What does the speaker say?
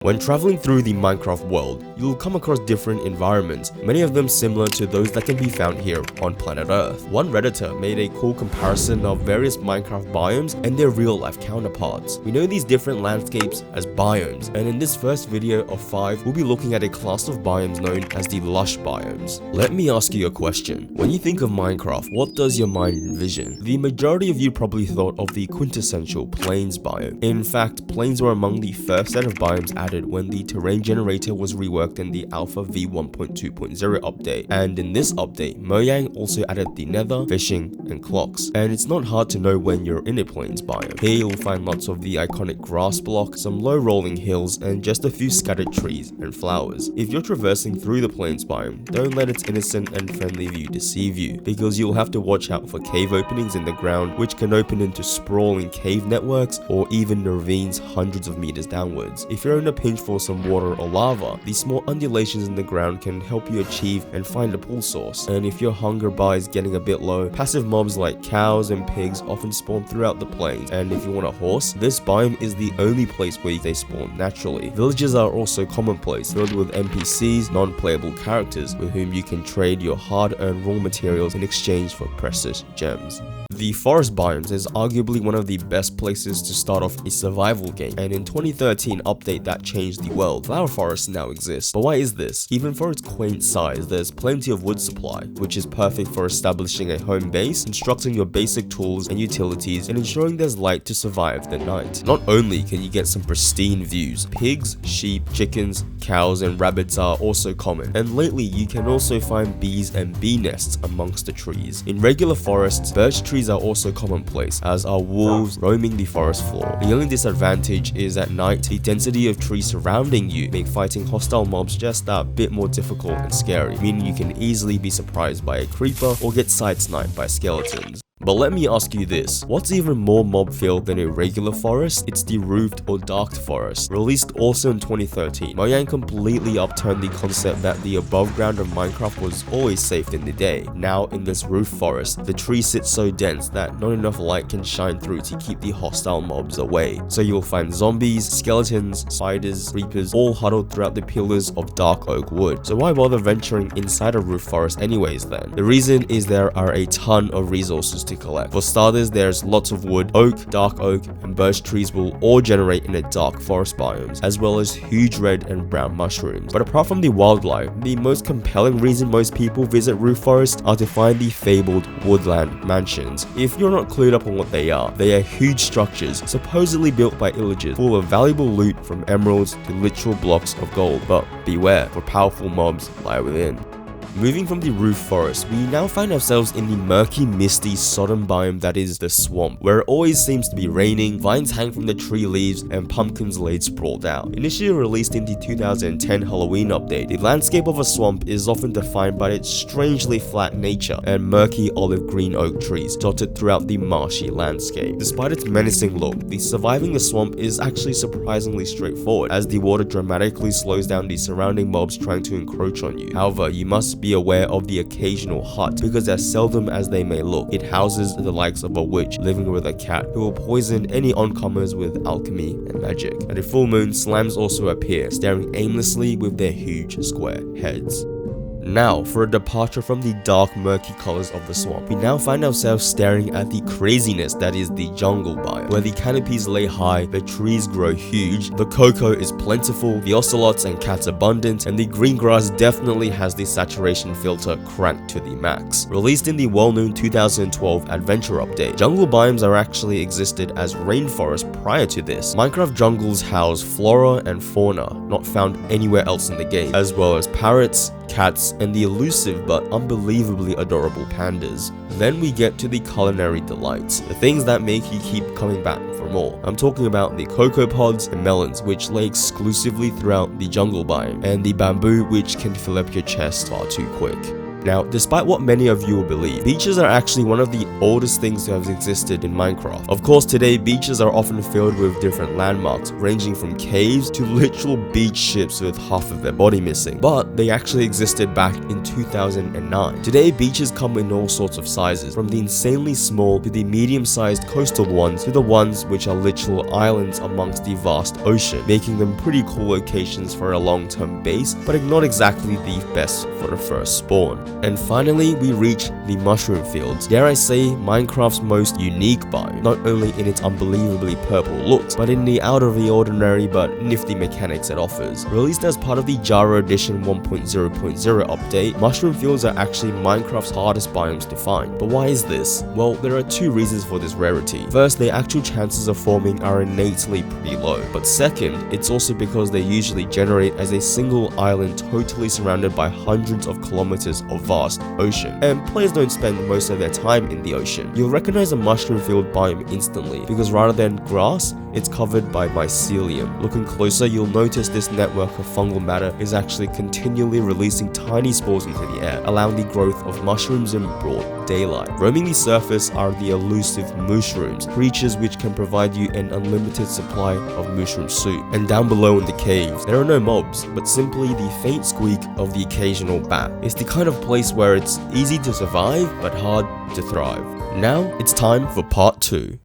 When traveling through the Minecraft world, you'll come across different environments, many of them similar to those that can be found here on planet Earth. One Redditor made a cool comparison of various Minecraft biomes and their real-life counterparts. We know these different landscapes as biomes, and in this first video of 5, we'll be looking at a class of biomes known as the LUSH biomes. Let me ask you a question. When you think of Minecraft, what does your mind envision? The majority of you probably thought of the quintessential plains biome. In fact, plains were among the first set of biomes added when the terrain generator was reworked in the Alpha v1.2.0 update, and in this update, Mojang also added the nether, fishing, and clocks. And it's not hard to know when you're in a plains biome. Here you'll find lots of the iconic grass blocks, some low rolling hills, and just a few scattered trees and flowers. If you're traversing through the plains biome, don't let its innocent and friendly view deceive you, because you'll have to watch out for cave openings in the ground, which can open into sprawling cave networks or even ravines hundreds of meters downwards. If you're in a pinch for some water or lava, these small undulations in the ground can help you achieve and find a pool source. And if your hunger bar is getting a bit low, passive mobs like cows and pigs often spawn throughout the plains. And if you want a horse, this biome is the only place where they spawn naturally. Villages are also commonplace, filled with NPCs, non-playable characters with whom you can trade your hard-earned raw materials in exchange for precious gems. The forest biomes is arguably one of the best places to start off a survival game, and in 2013 update that changed the world. Flower forests now exist, but why is this? Even for its quaint size, there's plenty of wood supply, which is perfect for establishing a home base, constructing your basic tools and utilities, and ensuring there's light to survive the night. Not only can you get some pristine views, pigs, sheep, chickens, cows, and rabbits are also common, and lately you can also find bees and bee nests amongst the trees. In regular forests, birch trees are also commonplace, as are wolves roaming the forest floor. The only disadvantage is at night, the density of trees surrounding you make fighting hostile mobs just that bit more difficult and scary, meaning you can easily be surprised by a creeper or get side-sniped by skeletons. But let me ask you this, what's even more mob-filled than a regular forest? It's the roofed or darked forest. Released also in 2013, Mojang completely upturned the concept that the above ground of Minecraft was always safe in the day. Now in this roof forest, the trees sit so dense that not enough light can shine through to keep the hostile mobs away. So you'll find zombies, skeletons, spiders, creepers, all huddled throughout the pillars of dark oak wood. So why bother venturing inside a roof forest anyways then? The reason is there are a ton of resources to collect. For starters, there's lots of wood. Oak, dark oak, and birch trees will all generate in a dark forest biomes, as well as huge red and brown mushrooms. But apart from the wildlife, the most compelling reason most people visit roof forests are to find the fabled woodland mansions. If you're not clued up on what they are huge structures supposedly built by illagers, full of valuable loot from emeralds to literal blocks of gold. But beware, for powerful mobs lie within. Moving from the roof forest, we now find ourselves in the murky, misty, sodden biome that is the swamp, where it always seems to be raining, vines hang from the tree leaves, and pumpkins laid sprawled out. Initially released in the 2010 Halloween update, the landscape of a swamp is often defined by its strangely flat nature and murky olive green oak trees dotted throughout the marshy landscape. Despite its menacing look, surviving the swamp is actually surprisingly straightforward, as the water dramatically slows down the surrounding mobs trying to encroach on you. However, you must be aware of the occasional hut, because as seldom as they may look, it houses the likes of a witch living with a cat who will poison any oncomers with alchemy and magic. At a full moon, slimes also appear, staring aimlessly with their huge square heads. Now, for a departure from the dark, murky colors of the swamp, we now find ourselves staring at the craziness that is the jungle biome, where the canopies lay high, the trees grow huge, the cocoa is plentiful, the ocelots and cats abundant, and the green grass definitely has the saturation filter cranked to the max. Released in the well-known 2012 Adventure Update, jungle biomes are actually existed as rainforests prior to this. Minecraft jungles house flora and fauna not found anywhere else in the game, as well as parrots, cats, and the elusive but unbelievably adorable pandas. Then we get to the culinary delights, the things that make you keep coming back for more. I'm talking about the cocoa pods and melons, which lay exclusively throughout the jungle biome, and the bamboo, which can fill up your chest far too quick. Now, despite what many of you will believe, beaches are actually one of the oldest things to have existed in Minecraft. Of course, today beaches are often filled with different landmarks, ranging from caves to literal beach ships with half of their body missing, but they actually existed back in 2009. Today, beaches come in all sorts of sizes, from the insanely small to the medium-sized coastal ones to the ones which are literal islands amongst the vast ocean, making them pretty cool locations for a long-term base, but not exactly the best for the first spawn. And finally, we reach the mushroom fields. Dare I say, Minecraft's most unique biome, not only in its unbelievably purple looks, but in the out of the ordinary but nifty mechanics it offers. Released as part of the Jara Edition 1.0.0 update, mushroom fields are actually Minecraft's hardest biomes to find. But why is this? Well, there are two reasons for this rarity. First, the actual chances of forming are innately pretty low, but second, it's also because they usually generate as a single island totally surrounded by hundreds of kilometers of vast ocean, and players don't spend most of their time in the ocean. You'll recognize a mushroom field biome instantly, because rather than grass, it's covered by mycelium. Looking closer, you'll notice this network of fungal matter is actually continually releasing tiny spores into the air, allowing the growth of mushrooms in broad daylight. Roaming the surface are the elusive mushrooms, creatures which can provide you an unlimited supply of mushroom soup. And down below in the caves, there are no mobs, but simply the faint squeak of the occasional bat. It's the kind of place where it's easy to survive, but hard to thrive. Now, it's time for part 2.